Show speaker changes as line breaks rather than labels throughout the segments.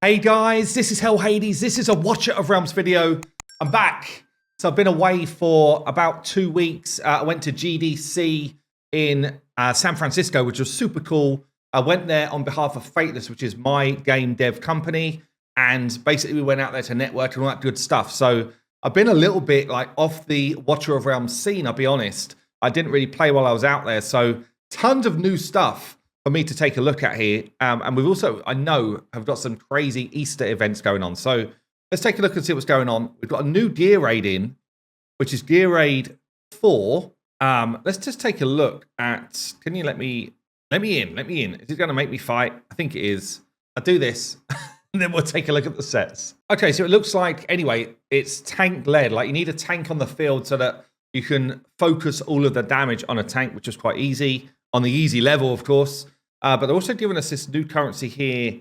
Hey guys, this is Hell Hades. This is a Watcher of Realms video. I'm back. So I've been away for about 2 weeks. I went to GDC in San Francisco, which was super cool. I went there on behalf of Fateless, which is my game dev company. And basically we went out there to network and all that good stuff. So I've been a little bit like off the Watcher of Realms scene, I'll be honest. I didn't really play while I was out there. So tons of new stuff for me to take a look at here. And we've also, I know, have got some crazy Easter events going on. So let's take a look and see what's going on. We've got a new gear raid in, which is gear raid 4. Let's just take a look at, can you let me in? Is it going to make me fight? I think it is. I'll do this and then we'll take a look at the sets. Okay, so it looks like, anyway, it's tank led. Like you need a tank on the field so that you can focus all of the damage on a tank, which is quite easy, on the easy level, of course. But they're also giving us this new currency here,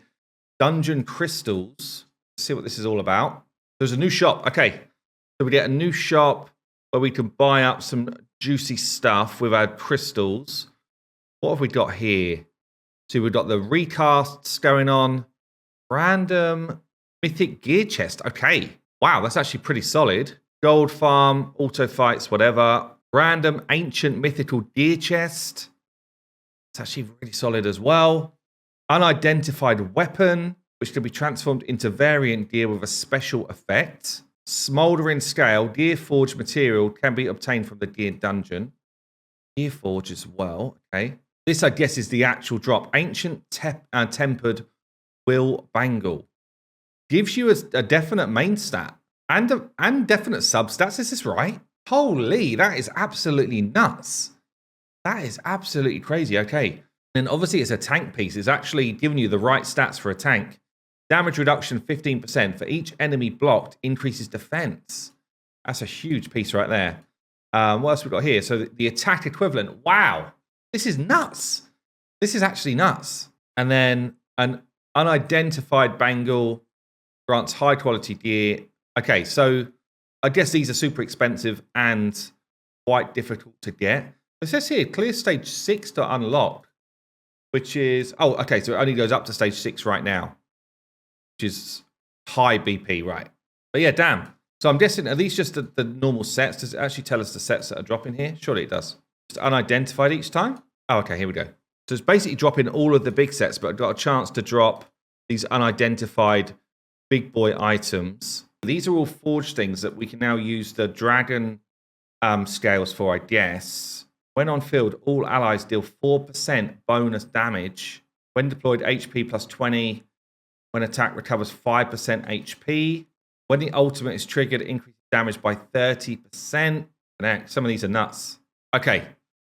Dungeon Crystals. Let's see what this is all about. There's a new shop. Okay, so we get a new shop where we can buy up some juicy stuff with our crystals. What have we got here? So we've got the recasts going on. Random mythic gear chest. Okay, wow, that's actually pretty solid. Gold farm, auto fights, whatever. Random ancient mythical gear chest. It's actually really solid as well. Unidentified weapon, which can be transformed into variant gear with a special effect. Smoldering scale, gear forge material can be obtained from the gear dungeon. Gear forge as well. Okay. This, I guess, is the actual drop. Ancient tempered will bangle. Gives you a definite main stat and definite substats. Is this right? Holy, that is absolutely nuts. That is absolutely crazy. Okay. And obviously it's a tank piece. It's actually giving you the right stats for a tank. Damage reduction 15%. For each enemy blocked, increases defense. That's a huge piece right there. What else we got here? So the attack equivalent. Wow. This is nuts. This is actually nuts. And then an unidentified bangle grants high quality gear. Okay, so I guess these are super expensive and quite difficult to get. It says here, clear stage 6 to unlock, which is, oh, okay, so it only goes up to stage 6 right now, which is high BP, right? But yeah, damn. So I'm guessing, are these just the normal sets? Does it actually tell us the sets that are dropping here? Surely it does. Just unidentified each time? Oh, okay, here we go. So it's basically dropping all of the big sets, but I've got a chance to drop these unidentified big boy items. These are all forged things that we can now use the dragon scales for, I guess. When on field, all allies deal 4% bonus damage. When deployed, HP plus 20. When attack, recovers 5% HP. When the ultimate is triggered, increases damage by 30%. And some of these are nuts. Okay,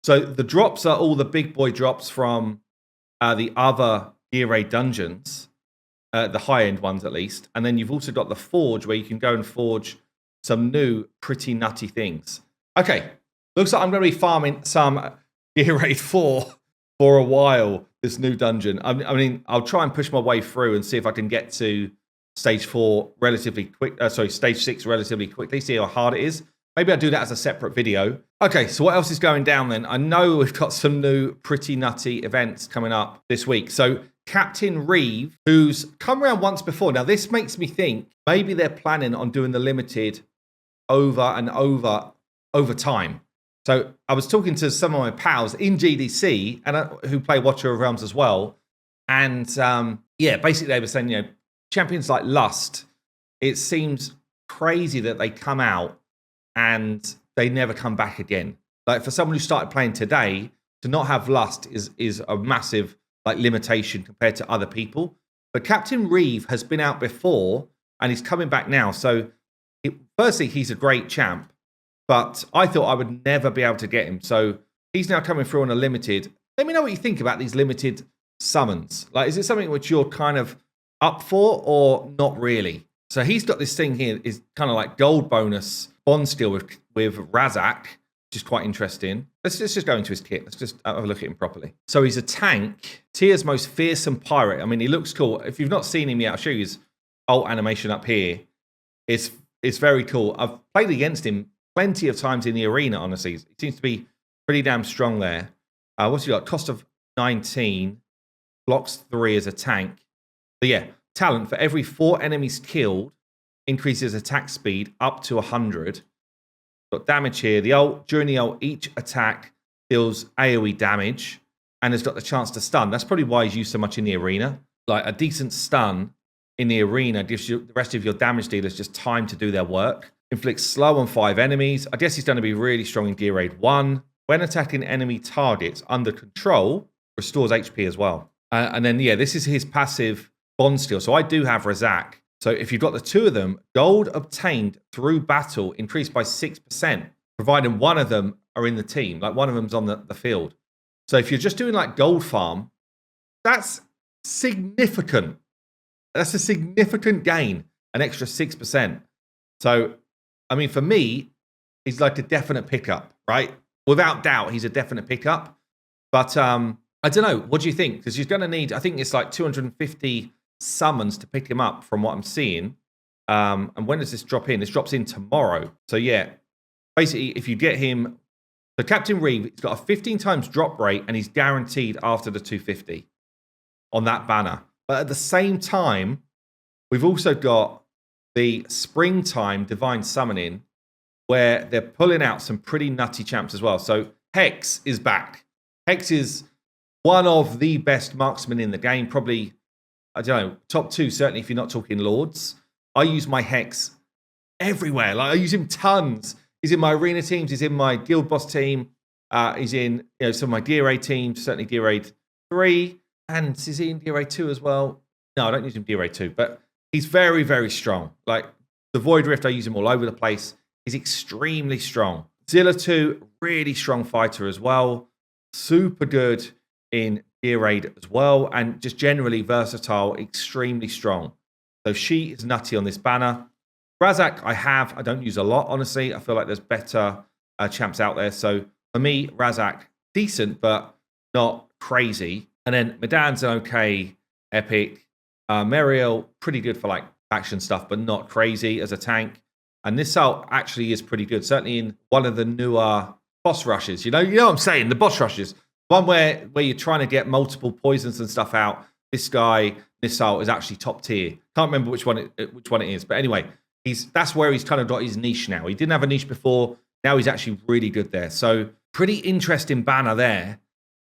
so the drops are all the big boy drops from the other gear raid dungeons, the high-end ones at least. And then you've also got the forge where you can go and forge some new pretty nutty things. Okay. Looks like I'm going to be farming some gear raid 4 for a while, this new dungeon. I mean, I'll try and push my way through and see if I can get to stage 4 relatively quick. Stage 6 relatively quickly, see how hard it is. Maybe I'll do that as a separate video. Okay, so what else is going down then? I know we've got some new pretty nutty events coming up this week. So Captain Reev, who's come around once before. Now, this makes me think maybe they're planning on doing the limited over and over time. So I was talking to some of my pals in GDC and who play Watcher of Realms as well. And yeah, basically they were saying, you know, champions like Lust, it seems crazy that they come out and they never come back again. Like for someone who started playing today, to not have Lust is a massive like limitation compared to other people. But Captain Reev has been out before and he's coming back now. So firstly, he's a great champ. But I thought I would never be able to get him. So he's now coming through on a limited. Let me know what you think about these limited summons. Like, is it something which you're kind of up for or not really? So he's got this thing here, is kind of like gold bonus bond skill with Razak, which is quite interesting. Let's just go into his kit. Let's just have a look at him properly. So he's a tank, Tyr's most fearsome pirate. I mean, he looks cool. If you've not seen him yet, I'll show you his ult animation up here. It's very cool. I've played against him plenty of times in the arena, honestly. He seems to be pretty damn strong there. What's he got? Cost of 19. Blocks 3 as a tank. But yeah, talent, for every 4 enemies killed, increases attack speed up to 100. Got damage here. The ult, during the ult, each attack deals AoE damage and has got the chance to stun. That's probably why he's used so much in the arena. Like a decent stun in the arena gives you the rest of your damage dealers just time to do their work. Inflicts slow on 5 enemies. I guess he's going to be really strong in Gear Raid 1. When attacking enemy targets under control, restores HP as well. And then, yeah, this is his passive bond steal. So I do have Razak. So if you've got the 2 of them, gold obtained through battle increased by 6%, providing one of them are in the team, like one of them's on the field. So if you're just doing like gold farm, that's significant. That's a significant gain, an extra 6%. So, I mean, for me, he's like a definite pickup, right? Without doubt, he's a definite pickup. But I don't know. What do you think? Because he's going to need, I think it's like 250 summons to pick him up from what I'm seeing. And when does this drop in? This drops in tomorrow. So yeah, basically if you get him, so Captain Reev, he's got a 15 times drop rate and he's guaranteed after the 250 on that banner. But at the same time, we've also got the springtime divine summoning where they're pulling out some pretty nutty champs as well. So Hex is back. Hex is one of the best marksmen in the game, probably, I don't know, top 2, certainly if you're not talking Lords. I use my Hex everywhere. Like I use him tons. He's in my arena teams. He's in my guild boss team. He's in some of my Gear Raid teams, certainly Gear Raid 3. And is he in Gear Raid 2 as well? No, I don't use him in Gear Raid 2. But he's very, very strong. Like the Void Rift, I use him all over the place. He's extremely strong. Zilla 2, really strong fighter as well. Super good in Gear Raid as well, and just generally versatile, extremely strong. So she is nutty on this banner. Razak I don't use a lot, honestly. I feel like there's better champs out there. So for me, Razak, decent, but not crazy. And then Medan's an okay epic. Meriel, pretty good for like faction stuff, but not crazy as a tank. And this ult actually is pretty good, certainly in one of the newer boss rushes. You know what I'm saying? The boss rushes. One where you're trying to get multiple poisons and stuff out. This guy, this ult is actually top tier. Can't remember which one it is. But anyway, that's where he's kind of got his niche now. He didn't have a niche before. Now he's actually really good there. So pretty interesting banner there.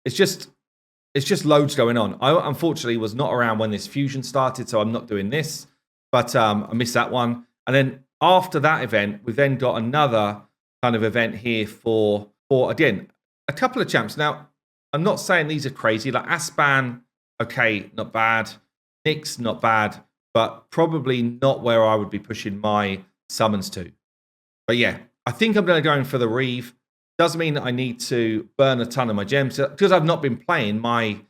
It's just loads going on. I unfortunately was not around when this fusion started, so I'm not doing this. But I missed that one. And then after that event, we've then got another kind of event here for again, a couple of champs. Now, I'm not saying these are crazy. Like Aspan, okay, not bad. Nyx, not bad. But probably not where I would be pushing my summons to. But yeah, I think I'm going to go in for the Reev. Doesn't mean that I need to burn a ton of my gems. Because I've not been playing, my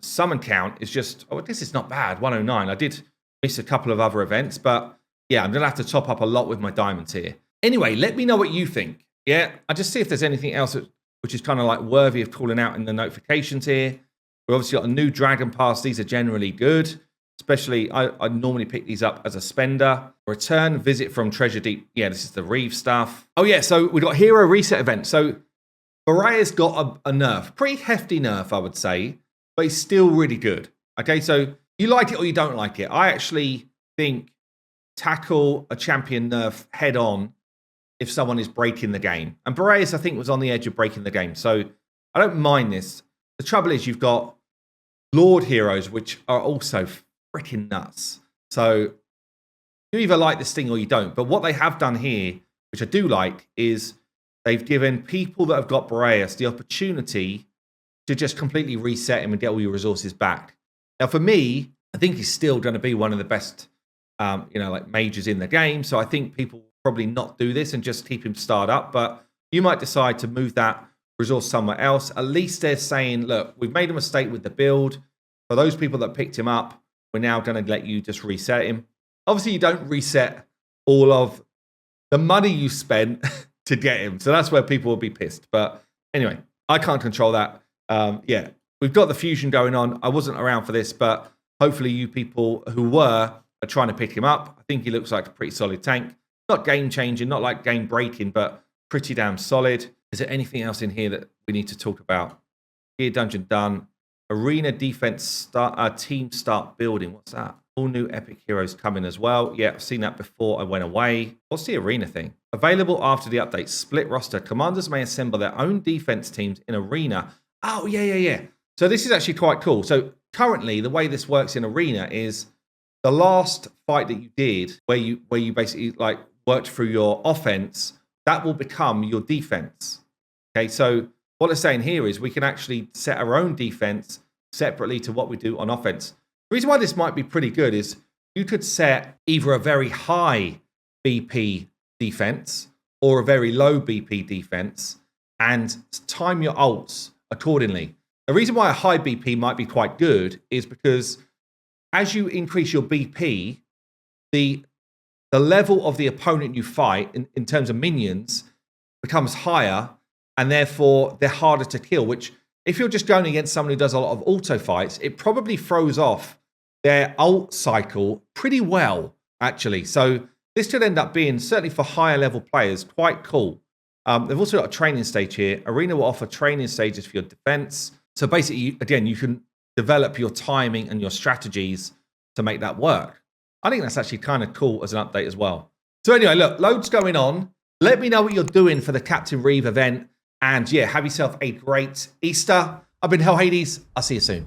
summon count is just, this is not bad, 109. I did miss a couple of other events, but yeah, I'm going to have to top up a lot with my diamonds here. Anyway, let me know what you think. Yeah, I'll just see if there's anything else which is kind of like worthy of calling out in the notifications here. We've obviously got a new Dragon Pass. These are generally good. Especially, I normally pick these up as a spender. Return, visit from Treasure Deep. Yeah, this is the Reev stuff. Oh yeah, so we got Hero Reset event. So Baraya's got a nerf. Pretty hefty nerf, I would say. But it's still really good. Okay, so you like it or you don't like it. I actually think tackle a champion nerf head on if someone is breaking the game. And Boreas, I think, was on the edge of breaking the game. So I don't mind this. The trouble is you've got Lord heroes, which are also freaking nuts. So you either like this thing or you don't. But what they have done here, which I do like, is they've given people that have got Boreas the opportunity to just completely reset him and get all your resources back. Now, for me, I think he's still going to be one of the best, like mages in the game. So I think people probably not do this and just keep him starred up. But you might decide to move that resource somewhere else. At least they're saying, look, we've made a mistake with the build. For those people that picked him up, we're now going to let you just reset him. Obviously, you don't reset all of the money you spent to get him. So that's where people will be pissed. But anyway, I can't control that. Yeah, we've got the fusion going on. I wasn't around for this, but hopefully you people who were are trying to pick him up. I think he looks like a pretty solid tank. Not game-changing, not like game-breaking, but pretty damn solid. Is there anything else in here that we need to talk about? Gear dungeon done. Arena defense start team start building. What's that? All new epic heroes coming as well. Yeah, I've seen that before I went away. What's the arena thing? Available after the update. Split roster. Commanders may assemble their own defense teams in arena. Oh, yeah. So this is actually quite cool. So currently, the way this works in arena is the last fight that you did, where you basically like worked through your offense, that will become your defense. Okay, so what they're saying here is we can actually set our own defense separately to what we do on offense. The reason why this might be pretty good is you could set either a very high BP defense or a very low BP defense and time your ults accordingly. The reason why a high BP might be quite good is because as you increase your BP, the level of the opponent you fight in terms of minions becomes higher, and therefore they're harder to kill, which if you're just going against someone who does a lot of auto fights, it probably throws off their ult cycle pretty well, actually. So this could end up being, certainly for higher level players, quite cool. They've also got a training stage here. Arena will offer training stages for your defense. So basically, again, you can develop your timing and your strategies to make that work. I think that's actually kind of cool as an update as well. So anyway, look, loads going on. Let me know what you're doing for the Captain Reev event. And yeah, have yourself a great Easter. I've been Hell Hades. I'll see you soon.